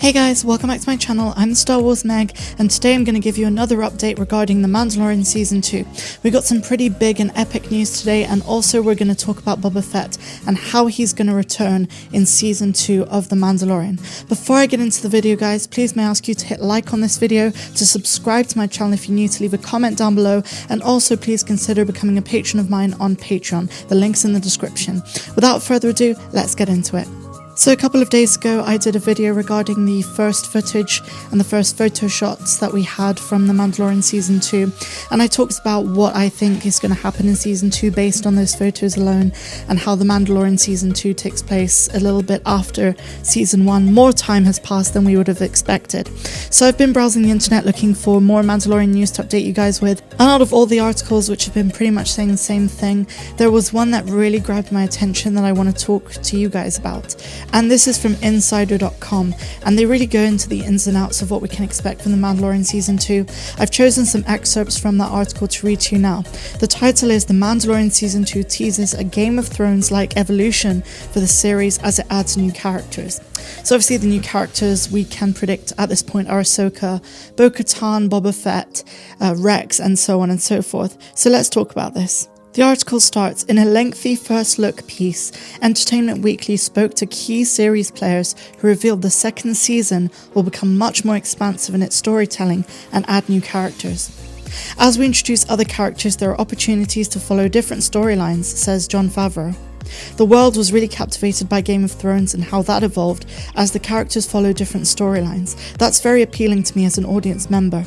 Hey guys, welcome back to my channel. I'm the Star Wars Meg, and today I'm going to give you another update regarding The Mandalorian Season 2. We got some pretty big and epic news today, and also we're going to talk about Boba Fett and how he's going to return in Season 2 of The Mandalorian. Before I get into the video guys, please may I ask you to hit like on this video, to subscribe to my channel if you're new, to leave a comment down below, and also please consider becoming a patron of mine on Patreon. The link's in the description. Without further ado, let's get into it. So a couple of days ago I did a video regarding the first footage and the first photo shots that we had from The Mandalorian Season 2, and I talked about what I think is going to happen in Season 2 based on those photos alone, and how The Mandalorian Season 2 takes place a little bit after Season 1. More time has passed than we would have expected. So I've been browsing the internet looking for more Mandalorian news to update you guys with, and out of all the articles which have been pretty much saying the same thing, there was one that really grabbed my attention that I want to talk to you guys about. And this is from Insider.com, and they really go into the ins and outs of what we can expect from The Mandalorian Season 2. I've chosen some excerpts from that article to read to you now. The title is The Mandalorian Season 2 teases a Game of Thrones-like evolution for the series as it adds new characters. So obviously the new characters we can predict at this point are Ahsoka, Bo-Katan, Boba Fett, Rex, and so on and so forth. So let's talk about this. The article starts, in a lengthy first look piece, Entertainment Weekly spoke to key series players who revealed the second season will become much more expansive in its storytelling and add new characters. As we introduce other characters, there are opportunities to follow different storylines, says Jon Favreau. The world was really captivated by Game of Thrones and how that evolved as the characters follow different storylines. That's very appealing to me as an audience member.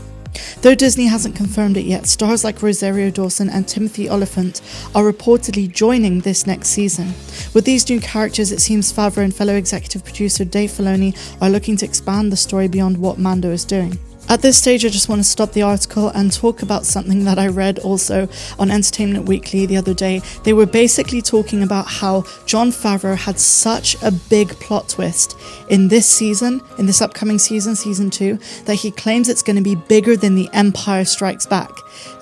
Though Disney hasn't confirmed it yet, stars like Rosario Dawson and Timothy Olyphant are reportedly joining this next season. With these new characters, it seems Favreau and fellow executive producer Dave Filoni are looking to expand the story beyond what Mando is doing. At this stage, I just want to stop the article and talk about something that I read also on Entertainment Weekly the other day. They were basically talking about how Jon Favreau had such a big plot twist in this season, in this upcoming season, Season 2, that he claims it's going to be bigger than The Empire Strikes Back.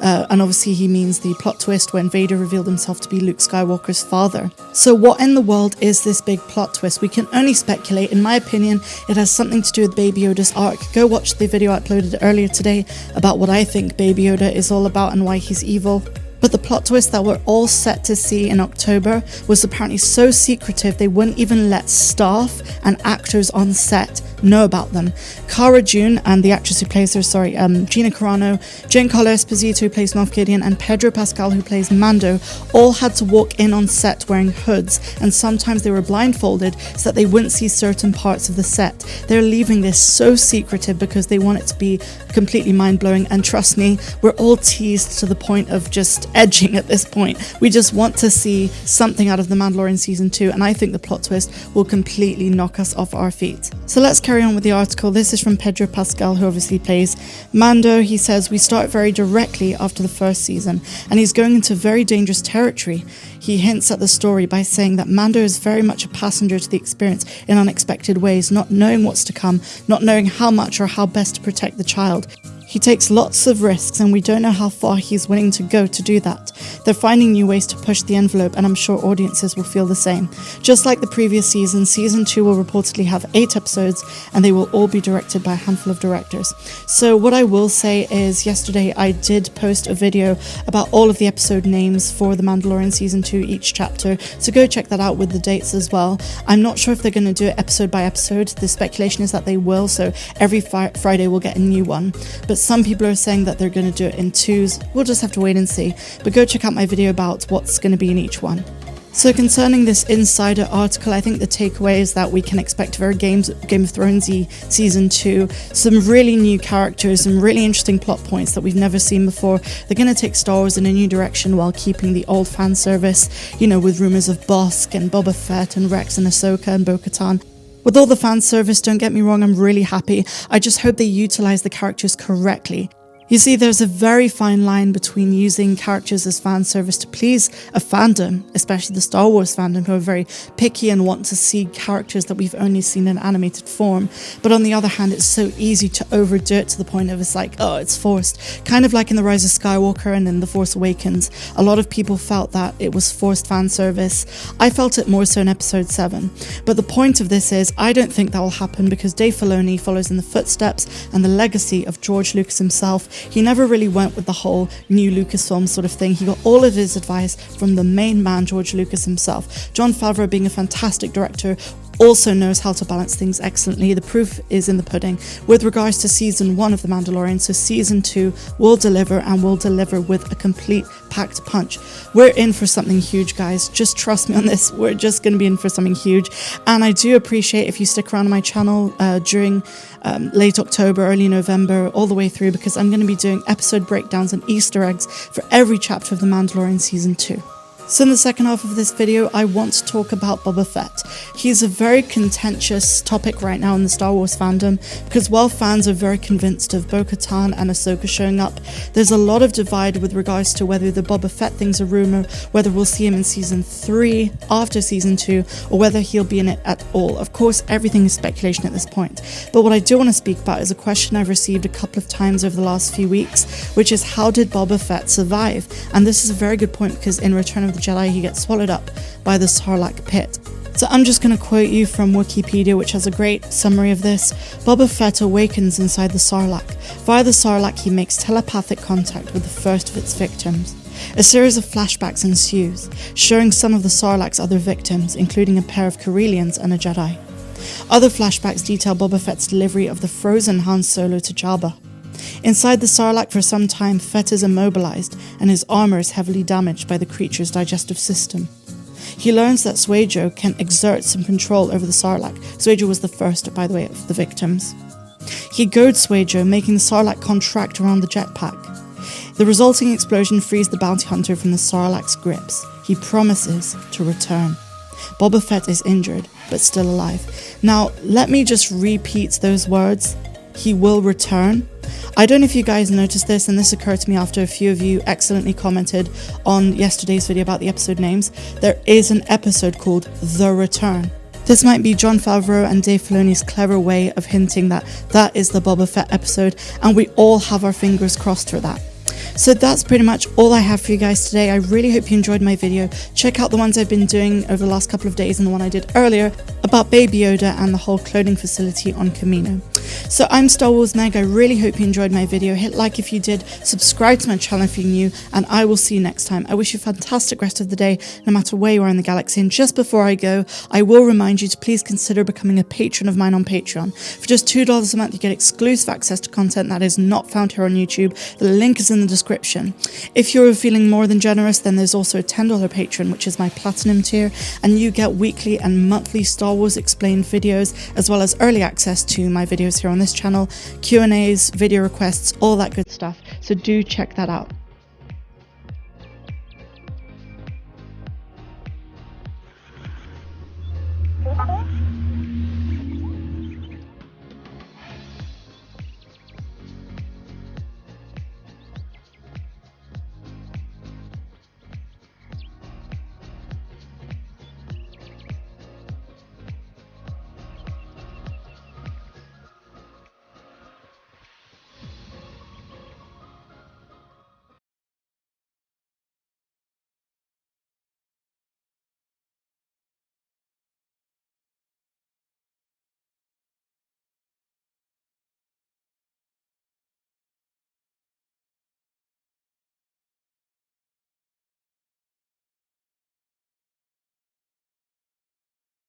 And obviously he means the plot twist when Vader revealed himself to be Luke Skywalker's father. So what in the world is this big plot twist? We can only speculate. In my opinion, it has something to do with Baby Yoda's arc. Go watch the video I uploaded earlier today about what I think Baby Yoda is all about and why he's evil. But the plot twist that we're all set to see in October was apparently so secretive they wouldn't even let staff and actors on set know about them. Cara Dune and the actress who plays her, Gina Carano, Giancarlo Esposito who plays Moff Gideon, and Pedro Pascal who plays Mando all had to walk in on set wearing hoods, and sometimes they were blindfolded so that they wouldn't see certain parts of the set. They're leaving this so secretive because they want it to be completely mind-blowing, and trust me, we're all teased to the point of just edging at this point. We just want to see something out of The Mandalorian Season 2, and I think the plot twist will completely knock us off our feet. So let's carry on with the article. This is from Pedro Pascal, who obviously plays Mando. He says, "We start very directly after the first season, and he's going into very dangerous territory." He hints at the story by saying that Mando is very much a passenger to the experience in unexpected ways, not knowing what's to come, not knowing how much or how best to protect the child. He takes lots of risks, and we don't know how far he's willing to go to do that. They're finding new ways to push the envelope, and I'm sure audiences will feel the same. Just like the previous season, Season 2 will reportedly have 8 episodes, and they will all be directed by a handful of directors. So what I will say is, yesterday I did post a video about all of the episode names for The Mandalorian Season 2, each chapter, so go check that out with the dates as well. I'm not sure if they're going to do it episode by episode. The speculation is that they will, so every Friday we'll get a new one. But some people are saying that they're going to do it in 2s. We'll just have to wait and see. But go check out my video about what's going to be in each one. So concerning this Insider article, I think the takeaway is that we can expect a very Game of Thrones-y Season 2. Some really new characters, some really interesting plot points that we've never seen before. They're going to take Star Wars in a new direction while keeping the old fan service, you know, with rumours of Bossk and Boba Fett and Rex and Ahsoka and Bo-Katan. With all the fan service, don't get me wrong, I'm really happy. I just hope they utilise the characters correctly. You see, there's a very fine line between using characters as fan service to please a fandom, especially the Star Wars fandom, who are very picky and want to see characters that we've only seen in animated form. But on the other hand, it's so easy to overdo it to the point of it's like, oh, it's forced. Kind of like in The Rise of Skywalker and in The Force Awakens. A lot of people felt that it was forced fan service. I felt it more so in Episode 7. But the point of this is, I don't think that will happen because Dave Filoni follows in the footsteps and the legacy of George Lucas himself. He never really went with the whole new Lucasfilm sort of thing. He got all of his advice from the main man, George Lucas himself. Jon Favreau, being a fantastic director, also knows how to balance things excellently. The proof is in the pudding with regards to season 1 of The Mandalorian. So season 2 will deliver, and will deliver with a complete packed punch. We're in for something huge, guys. Just trust me on this. We're just going to be in for something huge. And I do appreciate if you stick around on my channel during late October, early November, all the way through, because I'm going to be doing episode breakdowns and Easter eggs for every chapter of The Mandalorian season 2. So in the second half of this video, I want to talk about Boba Fett. He's a very contentious topic right now in the Star Wars fandom, because while fans are very convinced of Bo-Katan and Ahsoka showing up, there's a lot of divide with regards to whether the Boba Fett thing's a rumor, whether we'll see him in season 3 after season 2, or whether he'll be in it at all. Of course, everything is speculation at this point. But what I do want to speak about is a question I've received a couple of times over the last few weeks, which is, how did Boba Fett survive? And this is a very good point, because in Return of the Jedi, he gets swallowed up by the Sarlacc pit. So I'm just going to quote you from Wikipedia, which has a great summary of this. Boba Fett awakens inside the Sarlacc. Via the Sarlacc, he makes telepathic contact with the first of its victims. A series of flashbacks ensues, showing some of the Sarlacc's other victims, including a pair of Corellians and a Jedi. Other flashbacks detail Boba Fett's delivery of the frozen Han Solo to Jabba. Inside the Sarlacc, for some time, Fett is immobilized and his armor is heavily damaged by the creature's digestive system. He learns that Swajo can exert some control over the Sarlacc. Swajo was the first, by the way, of the victims. He goads Swajo, making the Sarlacc contract around the jetpack. The resulting explosion frees the bounty hunter from the Sarlacc's grips. He promises to return. Boba Fett is injured, but still alive. Now, let me just repeat those words. He will return. I don't know if you guys noticed this, and this occurred to me after a few of you excellently commented on yesterday's video about the episode names. There is an episode called The Return. This might be Jon Favreau and Dave Filoni's clever way of hinting that that is the Boba Fett episode, and we all have our fingers crossed for that. So that's pretty much all I have for you guys today. I really hope you enjoyed my video. Check out the ones I've been doing over the last couple of days and the one I did earlier about Baby Yoda and the whole cloning facility on Kamino. So I'm Star Wars Meg. I really hope you enjoyed my video. Hit like if you did, subscribe to my channel if you're new, and I will see you next time. I wish you a fantastic rest of the day, no matter where you are in the galaxy. And just before I go, I will remind you to please consider becoming a patron of mine on Patreon. For just $2 a month, you get exclusive access to content that is not found here on YouTube. The link is in the description. If you're feeling more than generous, then there's also a $10 patron, which is my platinum tier, and you get weekly and monthly Star Wars explained videos, as well as early access to my videos here on this channel, Q&As, video requests, all that good stuff. So do check that out.